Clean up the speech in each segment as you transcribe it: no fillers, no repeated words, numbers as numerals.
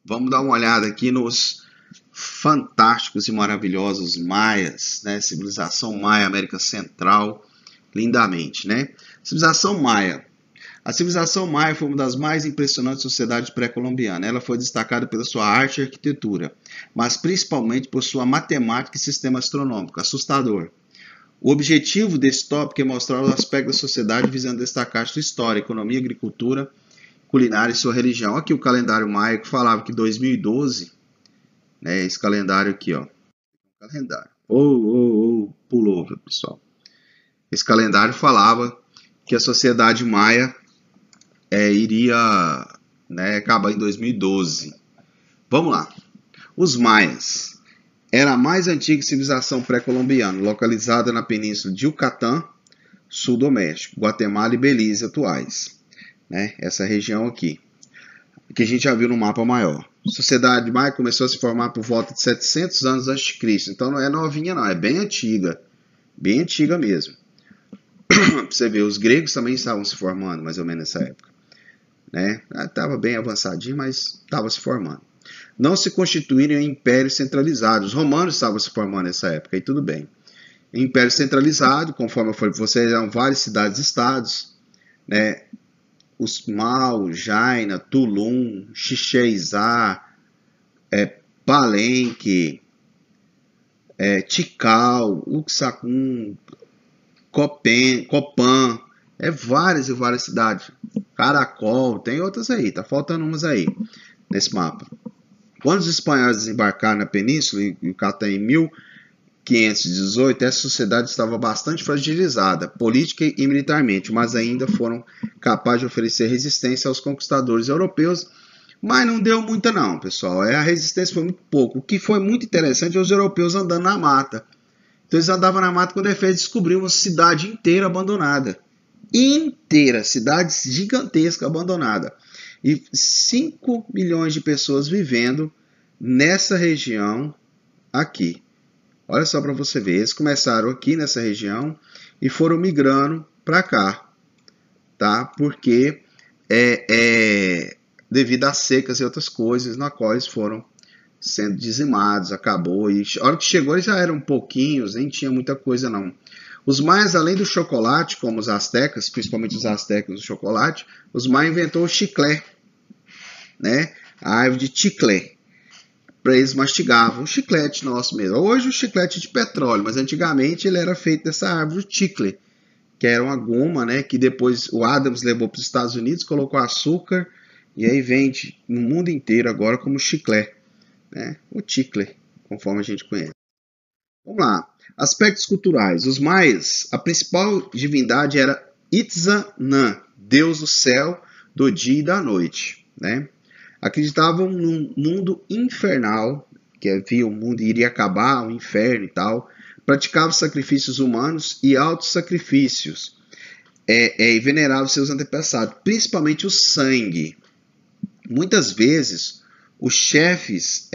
Vamos dar uma olhada aqui nos fantásticos e maravilhosos maias, né? Civilização maia, América Central, lindamente, né? Civilização maia. A civilização maia foi uma das mais impressionantes sociedades pré-colombianas. Ela foi destacada pela sua arte e arquitetura, mas principalmente por sua matemática e sistema astronômico, assustador. O objetivo desse tópico é mostrar o aspecto da sociedade visando destacar sua história, economia, agricultura, culinária e sua religião. Aqui o calendário maia que falava que 2012, né, esse calendário aqui, ó, calendário. Pulou, pessoal. Esse calendário falava que a sociedade maia iria, né, acabar em 2012. Vamos lá. Os maias era a mais antiga civilização pré-colombiana, localizada na península de Yucatán, sul do México, Guatemala e Belize atuais. Né? Essa região aqui, que a gente já viu no mapa maior. A sociedade maia começou a se formar por volta de 700 anos antes de Cristo. Então não é novinha não, é bem antiga mesmo. Pra você ver, os gregos também estavam se formando, mais ou menos nessa época. Né? Estava bem avançadinho, mas estava se formando. Não se constituíram em impérios centralizados. Os romanos estavam se formando nessa época, e tudo bem. Império centralizado, conforme eu falei para vocês, eram várias cidades-estados, né? Usmal, Jaina, Tulum, Chichén-Itzá, Palenque, Tikal, Uxacum, Copan, várias e várias cidades. Caracol, tem outras aí, tá faltando umas aí nesse mapa. Quando os espanhóis desembarcaram na península, em Yucatán, em 1518, essa sociedade estava bastante fragilizada, política e militarmente, mas ainda foram capazes de oferecer resistência aos conquistadores europeus, mas não deu muita não, pessoal. A resistência foi muito pouco. O que foi muito interessante é os europeus andando na mata. Então eles andavam na mata quando eles descobriram uma cidade inteira abandonada. Inteira, cidade gigantesca abandonada. E 5 milhões de pessoas vivendo nessa região aqui. Olha só para você ver, eles começaram aqui nessa região e foram migrando para cá, tá? Porque devido às secas e outras coisas, na qual eles foram sendo dizimados, acabou. E a hora que chegou eles já eram pouquinhos, nem tinha muita coisa não. Os maias, além do chocolate, como os astecas, principalmente os astecas do chocolate, os maias inventou o chiclé, né? A árvore de chiclé. Para eles mastigavam o chiclete nosso mesmo. Hoje o chiclete é de petróleo, mas antigamente ele era feito dessa árvore chicle, que era uma goma, né, que depois o Adams levou para os Estados Unidos, colocou açúcar e aí vende no mundo inteiro agora como chiclé, né? O chicle, conforme a gente conhece. Vamos lá. Aspectos culturais. Os maias, a principal divindade era Itzanã, deus do céu, do dia e da noite, né? Acreditavam num mundo infernal, que havia o mundo iria acabar, o inferno e tal. Praticavam sacrifícios humanos e altos sacrifícios. E veneravam seus antepassados, principalmente o sangue. Muitas vezes, os chefes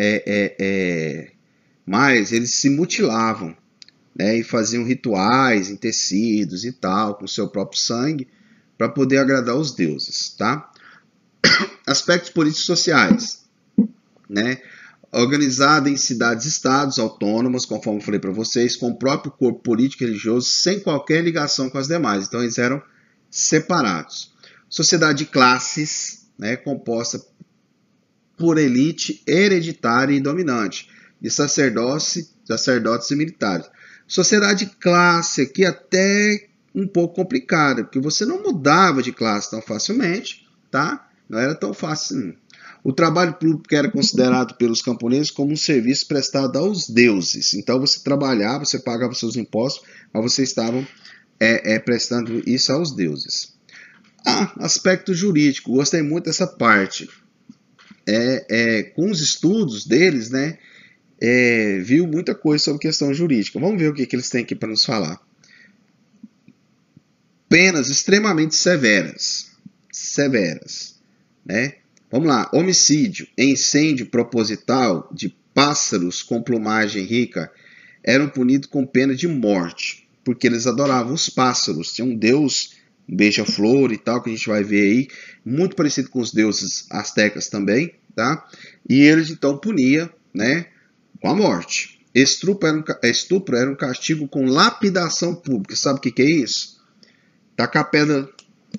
maias, eles se mutilavam, né, e faziam rituais em tecidos e tal, com seu próprio sangue, para poder agradar os deuses, tá? Aspectos políticos sociais, né? Organizada em cidades-estados autônomas, conforme eu falei para vocês, com o próprio corpo político e religioso, sem qualquer ligação com as demais. Então eles eram separados. Sociedade de classes, né, composta por elite hereditária e dominante, de sacerdotes e militares. Sociedade de classe aqui até um pouco complicada, porque você não mudava de classe tão facilmente, tá? Não era tão fácil assim. O trabalho público era considerado pelos camponeses como um serviço prestado aos deuses. Então você trabalhava, você pagava seus impostos, mas vocês estavam prestando isso aos deuses. Aspecto jurídico, gostei muito dessa parte. Com os estudos deles, né, viu muita coisa sobre questão jurídica. Vamos ver o que eles têm aqui para nos falar. Penas extremamente severas, né? Vamos lá, homicídio, incêndio proposital de pássaros com plumagem rica eram punidos com pena de morte, porque eles adoravam os pássaros. Tinha um deus, um beija-flor e tal, que a gente vai ver aí, muito parecido com os deuses astecas também, tá? E eles então punia, né, com a morte. Estupro era um castigo com lapidação pública. Sabe o que é isso? Tacar a pedra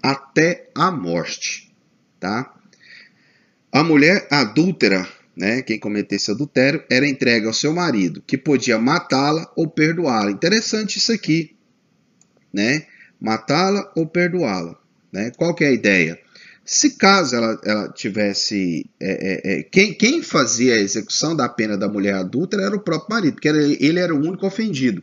até a morte, tá? A mulher adúltera, né, quem cometesse adultério, era entregue ao seu marido, que podia matá-la ou perdoá-la. Interessante isso aqui, né? Matá-la ou perdoá-la, né? Qual que é a ideia? Se caso ela tivesse... quem fazia a execução da pena da mulher adúltera era o próprio marido, porque ele era o único ofendido.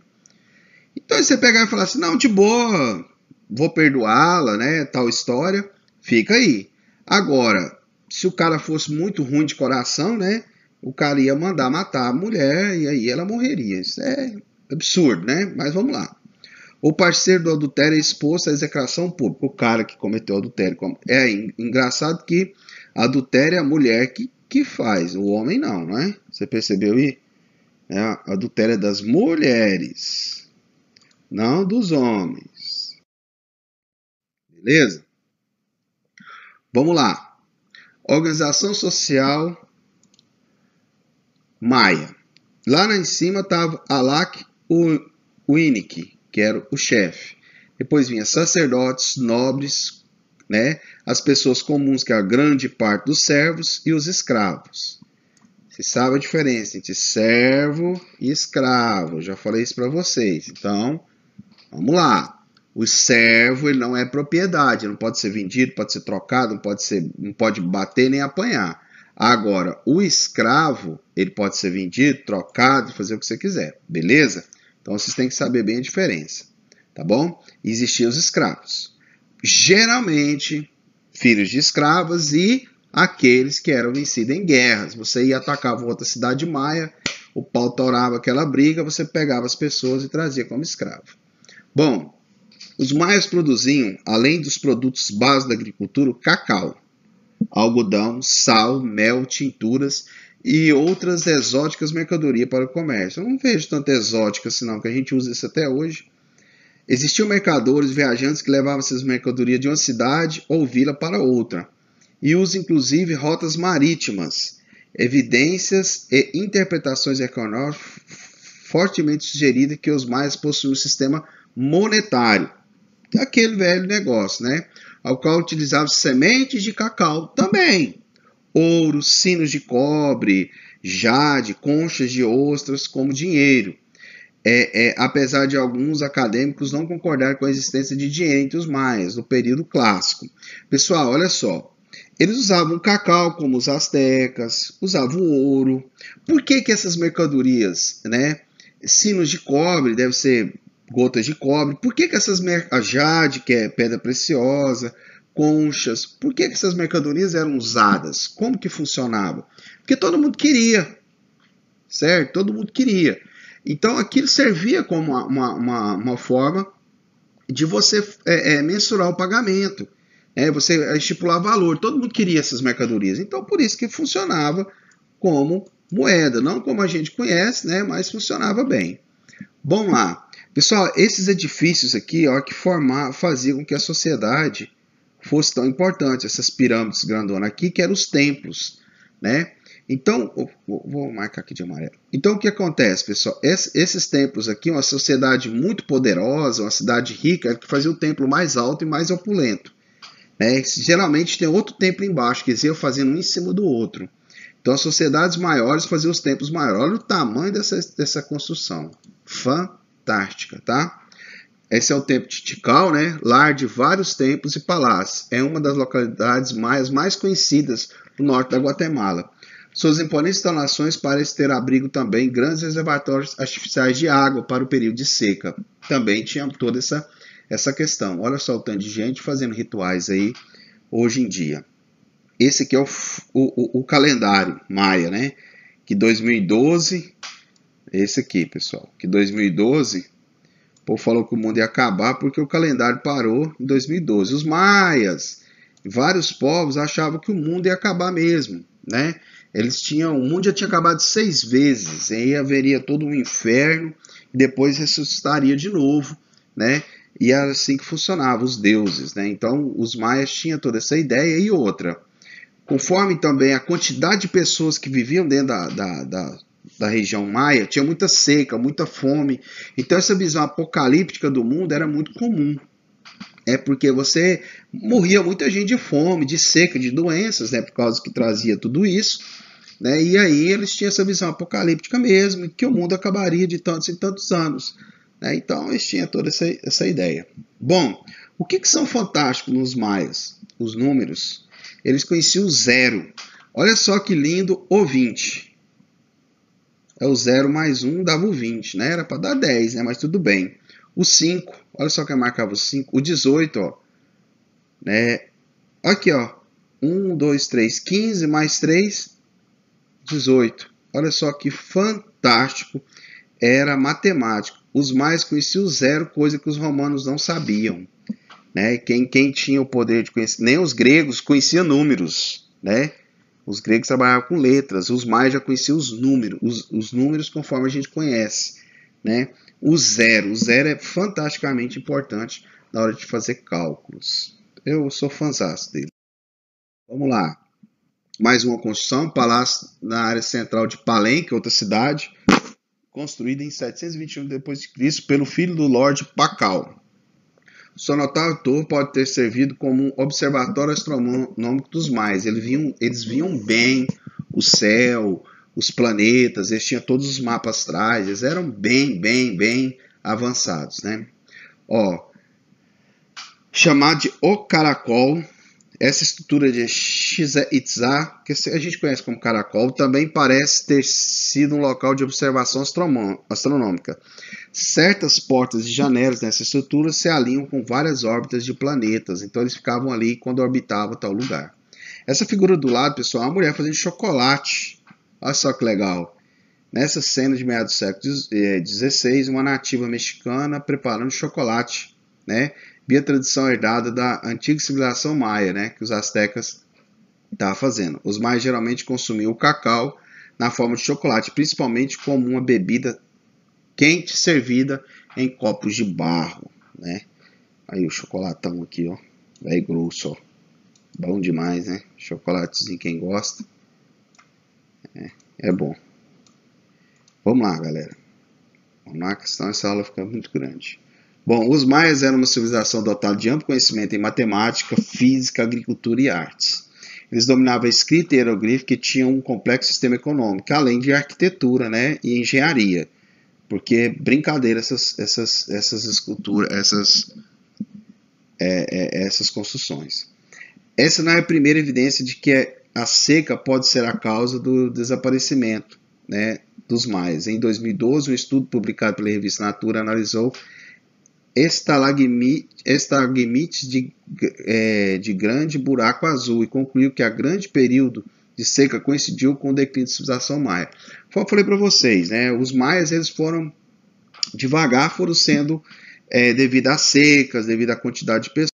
Então você pegar e falar assim, não, de boa, vou perdoá-la, né, tal história, fica aí. Agora, se o cara fosse muito ruim de coração, né, o cara ia mandar matar a mulher e aí ela morreria. Isso é absurdo, né? Mas vamos lá. O parceiro do adultério é exposto à execração pública. O cara que cometeu adultério. É engraçado que adultério é a mulher que faz, o homem não, né? Você percebeu aí? Adultério é das mulheres, não dos homens. Beleza? Vamos lá. Organização Social Maia. Lá em cima estava Alak Winnick, que era o chefe. Depois vinha sacerdotes, nobres, né? As pessoas comuns, que é a grande parte dos servos, e os escravos. Você sabe a diferença entre servo e escravo. Eu já falei isso para vocês. Então, vamos lá. O servo, ele não é propriedade, não pode ser vendido, pode ser trocado, não pode bater nem apanhar. Agora, o escravo, ele pode ser vendido, trocado, fazer o que você quiser, beleza? Então, vocês têm que saber bem a diferença, tá bom? Existiam os escravos. Geralmente, filhos de escravas e aqueles que eram vencidos em guerras. Você ia atacar outra cidade maia, o pau torava aquela briga, você pegava as pessoas e trazia como escravo. Bom, os maias produziam, além dos produtos básicos da agricultura, o cacau, algodão, sal, mel, tinturas e outras exóticas mercadorias para o comércio. Eu não vejo tanta exótica assim não, que a gente usa isso até hoje. Existiam mercadores, viajantes que levavam essas mercadorias de uma cidade ou vila para outra. E usa inclusive rotas marítimas. Evidências e interpretações econômicas fortemente sugeridas que os maias possuíam um sistema monetário. Aquele velho negócio, né? Ao qual utilizavam sementes de cacau também. Ouro, sinos de cobre, jade, conchas de ostras como dinheiro. Apesar de alguns acadêmicos não concordarem com a existência de dinheiro entre os maias, no período clássico. Pessoal, olha só. Eles usavam cacau como os astecas, usavam ouro. Por que essas mercadorias, né? Sinos de cobre, deve ser gotas de cobre. Por que essas a jade, que é pedra preciosa, conchas, por que essas mercadorias eram usadas? Como que funcionava? Porque todo mundo queria, certo? Todo mundo queria. Então aquilo servia como uma forma de você mensurar o pagamento. Você estipular valor. Todo mundo queria essas mercadorias. Então por isso que funcionava como moeda. Não como a gente conhece, né? Mas funcionava bem. Vamos lá. Pessoal, esses edifícios aqui, ó, que faziam com que a sociedade fosse tão importante. Essas pirâmides grandonas aqui, que eram os templos, né? Então, vou marcar aqui de amarelo. Então, o que acontece, pessoal? Esses templos aqui, uma sociedade muito poderosa, uma cidade rica, que fazia o templo mais alto e mais opulento. Né? Geralmente tem outro templo embaixo, que eles iam fazendo um em cima do outro. Então, as sociedades maiores faziam os templos maiores. Olha o tamanho dessa construção. Fantástica, tá? Esse é o Templo de Tikal, né? Lar de vários templos e palácios. É uma das localidades maias mais conhecidas no norte da Guatemala. Suas imponentes instalações parecem ter abrigo também grandes reservatórios artificiais de água para o período de seca. Também tinha toda essa questão. Olha só o tanto de gente fazendo rituais aí hoje em dia. Esse aqui é o calendário maia, né? Que 2012, esse aqui, pessoal, que 2012, o povo falou que o mundo ia acabar porque o calendário parou em 2012. Os maias, vários povos achavam que o mundo ia acabar mesmo, né? O mundo já tinha acabado 6 vezes, e aí haveria todo um inferno, e depois ressuscitaria de novo, né? E era assim que funcionava, os deuses, né? Então, os maias tinham toda essa ideia. E outra, Conforme também a quantidade de pessoas que viviam dentro da região maia, tinha muita seca, muita fome. Então essa visão apocalíptica do mundo era muito comum. Porque você morria muita gente de fome, de seca, de doenças, né, por causa que trazia tudo isso. Né, e aí eles tinham essa visão apocalíptica mesmo, que o mundo acabaria de tantos e tantos anos. Né, então eles tinham toda essa ideia. Bom, o que são fantásticos nos maias? Os números. Eles conheciam o zero. Olha só que lindo o 20. É o 0 mais 1 dava o 20, né? Era para dar 10, né? Mas tudo bem. O 5, olha só que marcava o 5. O 18, ó. Né? Aqui, ó. 1, 2, 3, 15 mais 3, 18. Olha só que fantástico era matemático. Os maias conheciam o zero, coisa que os romanos não sabiam. Né? Quem tinha o poder de conhecer, nem os gregos conheciam números, né? Os gregos trabalhavam com letras, os maias já conheciam os números conforme a gente conhece, né? O zero é fantasticamente importante na hora de fazer cálculos. Eu sou fãzaço dele. Vamos lá. Mais uma construção, palácio na área central de Palenque, outra cidade, construída em 721 d.C. pelo filho do Lorde Pacal. Sua notável torre pode ter servido como um observatório astronômico dos maias. Eles viam bem o céu, os planetas, eles tinham todos os mapas astrais, eles eram bem avançados, né? Ó, chamado de O Caracol, essa estrutura de Chichén Itzá, que a gente conhece como caracol, também parece ter sido um local de observação astronômica. Certas portas e janelas nessa estrutura se alinham com várias órbitas de planetas, então eles ficavam ali quando orbitavam tal lugar. Essa figura do lado, pessoal, é uma mulher fazendo chocolate. Olha só que legal. Nessa cena de meados do século XVI, uma nativa mexicana preparando chocolate, né? Via tradição herdada da antiga civilização maia, né? Que os astecas estavam fazendo. Os maias geralmente consumiam o cacau na forma de chocolate, principalmente como uma bebida quente servida em copos de barro, né? Aí o chocolatão aqui, ó, velho grosso, ó. Bom demais, né? Chocolatezinho, quem gosta. É bom. Vamos lá, galera. Vamos lá, que senão essa aula fica muito grande. Bom, os maias eram uma civilização dotada de amplo conhecimento em matemática, física, agricultura e artes. Eles dominavam a escrita e hieroglífica e tinham um complexo sistema econômico, além de arquitetura, né, e engenharia. Porque brincadeira essas esculturas, essas construções. Essa não é a primeira evidência de que a seca pode ser a causa do desaparecimento, né, dos maias. Em 2012, um estudo publicado pela revista Natura analisou estalagmites de grande buraco azul e concluiu que a grande período de seca coincidiu com o declínio da civilização maia. Como eu falei para vocês, né, os maias eles foram sendo, devido às secas, devido à quantidade de pessoas,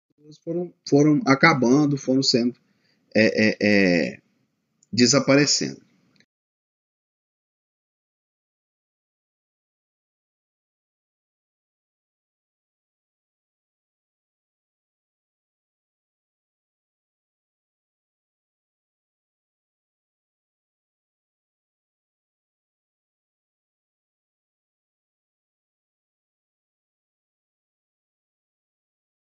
foram acabando, foram sendo desaparecendo.